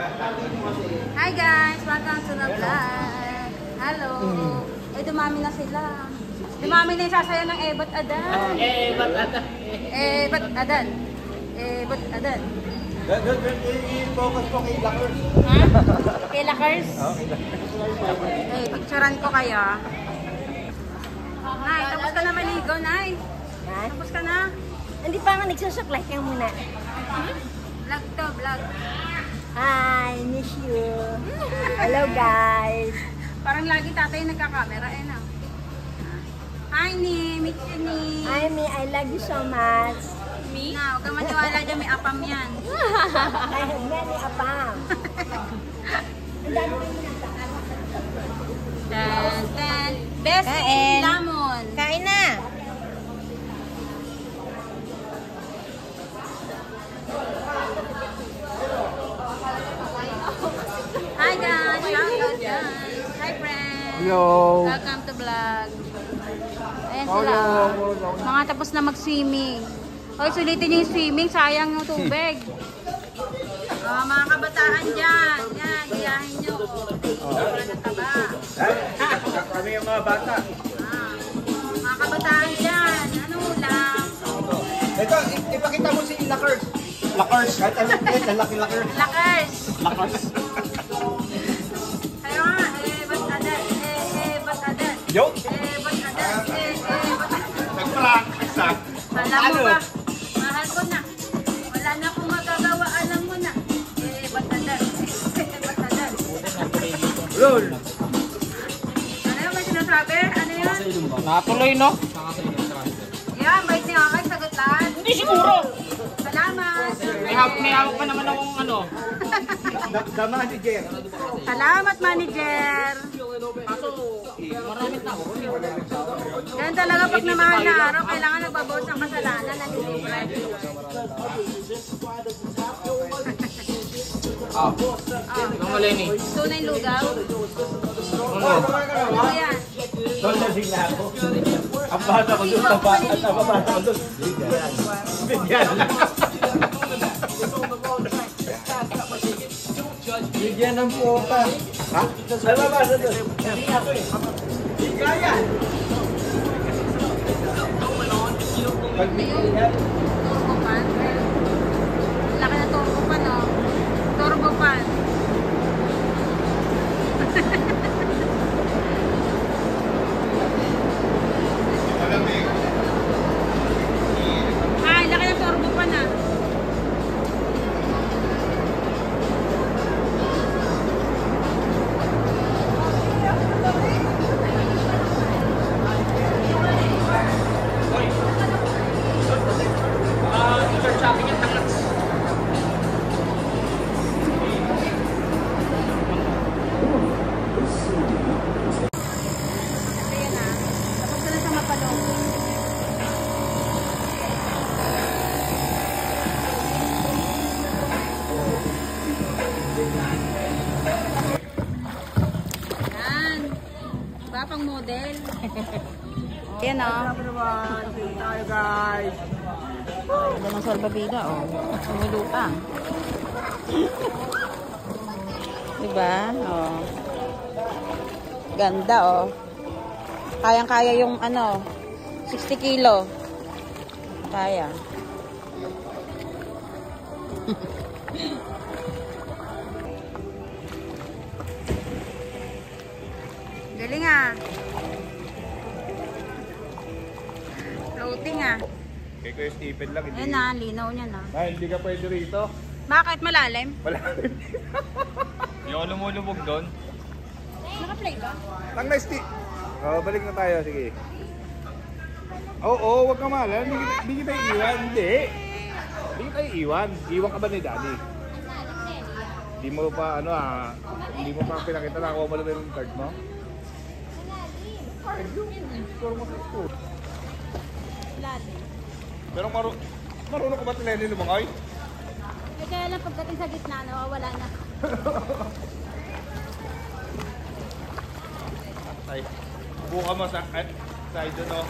Hi guys! Welcome to the vlog! Hello! Eh, dumami na sila. Dumami na yung sasayaw ng Ebat Adan. Ebat Adan. Ebat Adan. Ebat Adan. I-focus ko kay Lakers. Ha? Kay Lakers? Oo, kay Lakers. Eh, picturean ko kayo. Nay, tapos ka na maligo, Nay. Ha? Tapos ka na. Hindi pa nga nagsusuklay ka muna. Vlog to, vlog. Hi, miss you. Hello guys. Parang lagi tatay nagkakamera, eh na. Hi, Ni. Meet you, Ni. Hi, me. I love you so much. Me? Na, huwag kang maniwala dyan, may apam yan. I have many apam. Ang dami rin nagtaan. Ten. Best in lamon. Kain na. Hi guys! Shout out guys! Hi friends! Hello! Welcome to vlog. Ayan sila. Mga tapos na mag-swimming. Hoy, sulitin yung swimming. Sayang yung tubig. Mga kabataan dyan. Yan, giyahin nyo. Wala ng taba. Kami yung mga bata. Mga kabataan dyan. Ano lang? Ito, ipakita mo si Lakers. Lakers. Kahit alam ko yan, laki Lakers. Lakers! Lakers. Kaya nga, ba't adan? Ba't adan? Yo! Ba't adan? Ba't adan? Nagprank. Exact. Alam mo ba? Mahal ko na. Wala na akong magagawa. Alam mo na. Ba't adan? Ba't adan? Lol. Ano yung may sinasabi? Ano yun? Natuloy, no? Yan, bait niya kay sagutan. Hindi siguro. Salamat. May hawak pa naman akong ano. The manager. Salamat, manager. Kaso, maraming tao. Ganun talaga pag namahal na araw, kailangan nagbabawas ng kasalanan na nilibre. Yung malini. Tunay lugaw. Ano? Ano yan? Doon na sila ako. Ang bata ko doon. Ang bata ko doon. Bigyan. Bigyan. Bigyan ng puta. Ha? Ano ba? Ano doon? Hindi ako eh. Bigyan. Pagbigyan. Turbo pan. Laki na turbo pan, no? Turbo pan. Ay, laki na turbo pan, ah. Search sa akin yung tangat. Ayan na. Tapos na sa Mapalong. Ayan. Diba pang model? Ayan o. Tayo guys. Ganda ng salbabida o. Umulutang. Diba? O. Ganda o. Kayang-kaya yung ano, 60 kilo. Kaya. Galing ah. Floating ah. Kaya ko yung Stephen lang. Ayan na, linaw niya na. Hindi ka pwede rito. Bakit malalim? Wala. Hindi ako lumulubog doon. Naka-play ba? Tang na Steve. Balik na tayo. Sige. Oo, wag ka mahala. Hindi kita iiwan. Hindi. Hindi kita iiwan. Iwan ka ba ni Daddy? Hindi mo pa hindi mo pa pinakita na ako mo lang yung card mo? Card yung score mo sa school. Pero marunong ka ba si Lenny lumangay? Eh, kaya lang pagdating sa gitna, nawawala na. Ay, buka mo sa side doon, no?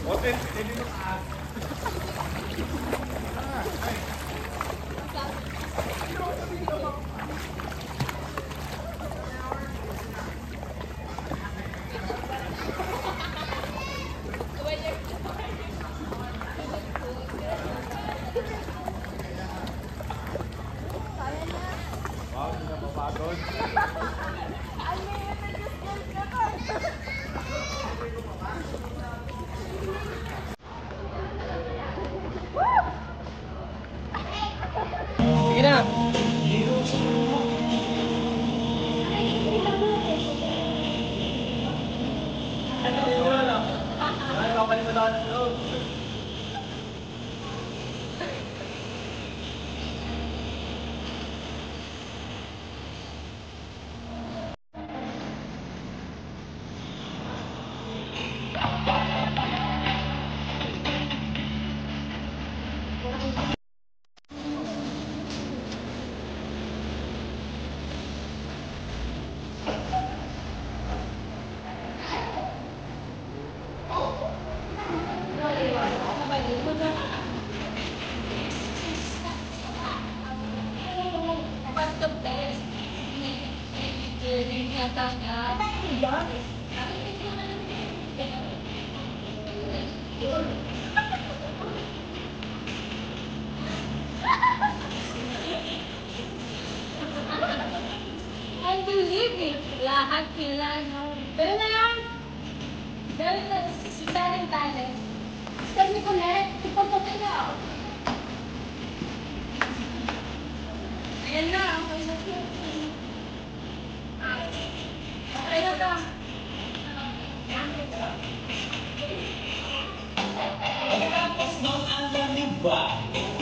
O, hindi mo taas. Sige na. I believe it. Lahat kailangan. Pero na yan. Pero na, taling-tali. Sabi ko na, ipapatay na ako. Ayan na, okay na. Okay na to.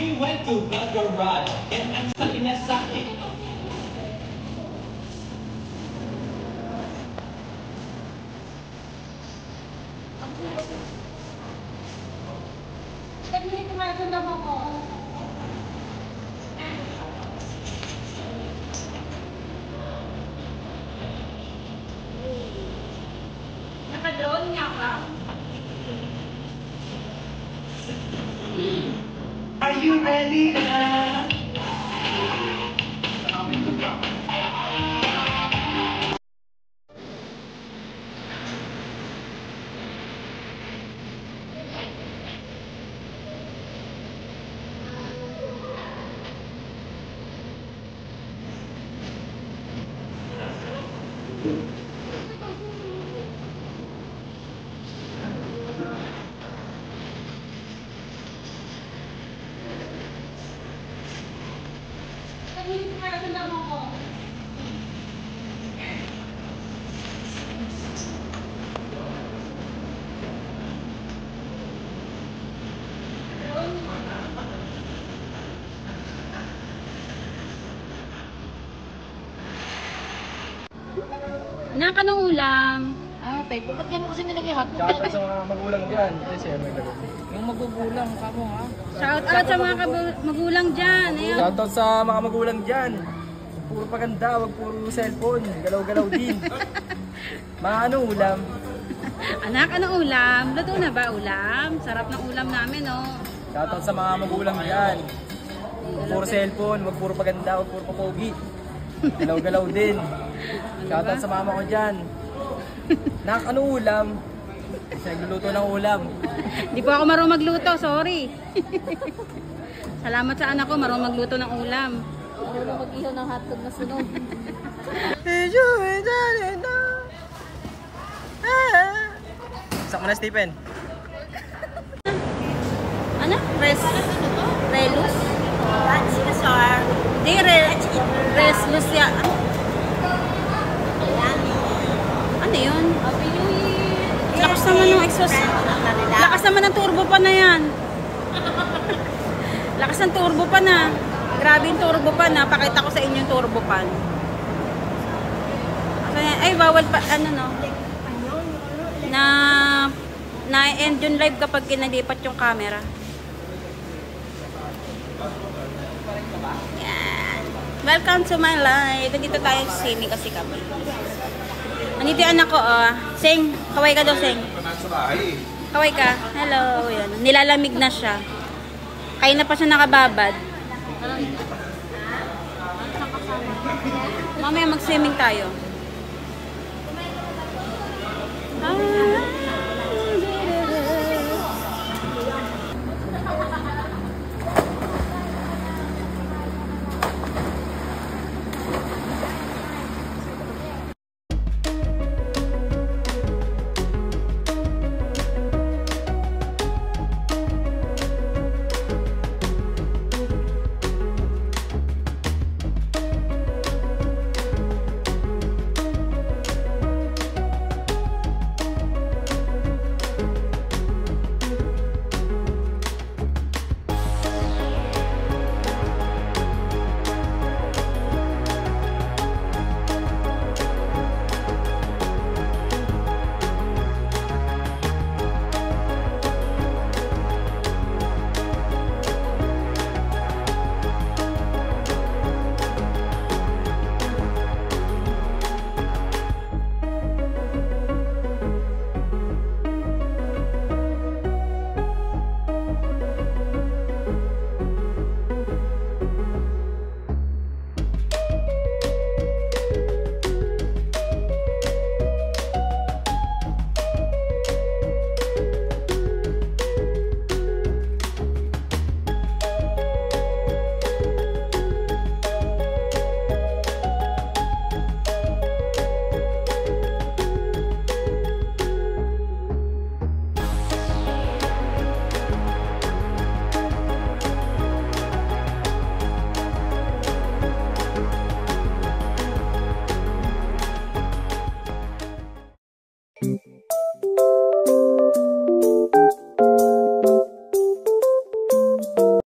We went to the garage and ang sakit. Sabi ko nga, sundan mo ko. Naka-drone nga ka. Are you ready now? Sabi ko nga, sundan mo ko. Anak, anong ulam? Ah, tay, ba't yan kasi nilagay hot? Shoutout sa mga magulang dyan. Kasi may lagot. Yung magugulang ka mo, ha? Shout out sa mga magulang dyan. Ayun. Shoutout sa mga magulang dyan. Puro paganda, wag puro cellphone. Galaw-galaw din. Mga ano ulam? Anak, anong ulam? Luto na ba ulam? Sarap ng ulam namin, oh. Shoutout sa mga magulang dyan. Wag puro cellphone, wag puro paganda, wag puro papogi. Galaw-galaw din. Shoutout sa mama ko dyan. Nak, ano ulam? Nagluluto ng ulam. Di po ako marunong magluto, sorry. Salamat sa anak ko, marunong magluto ng ulam. Marunong mag-ihaw ng hotdog na sunog. Sak mo na, Stephen. Ano? Relus? That's the star. Di, Relus ya. Ano yun? Happy New Year! Lakas naman ng exhaust. Lakas naman ng turbo pa na yan. Lakas ng turbo pa na. Grabe yung turbo pan na. Pakita ko sa inyo yung turbo pan. Ay, bawal pa, ano no? Na-end yung live kapag kinalipat yung camera. Yan. Welcome to my live. Dito tayo sa sini kasi kami. Nandito yung anak ko, oh. Sing, kaway ka daw, Sing. Kaway ka. Hello. Yan. Nilalamig na siya. Kaya na pa siya nakababad. Mamaya mag-swimming tayo. Ah.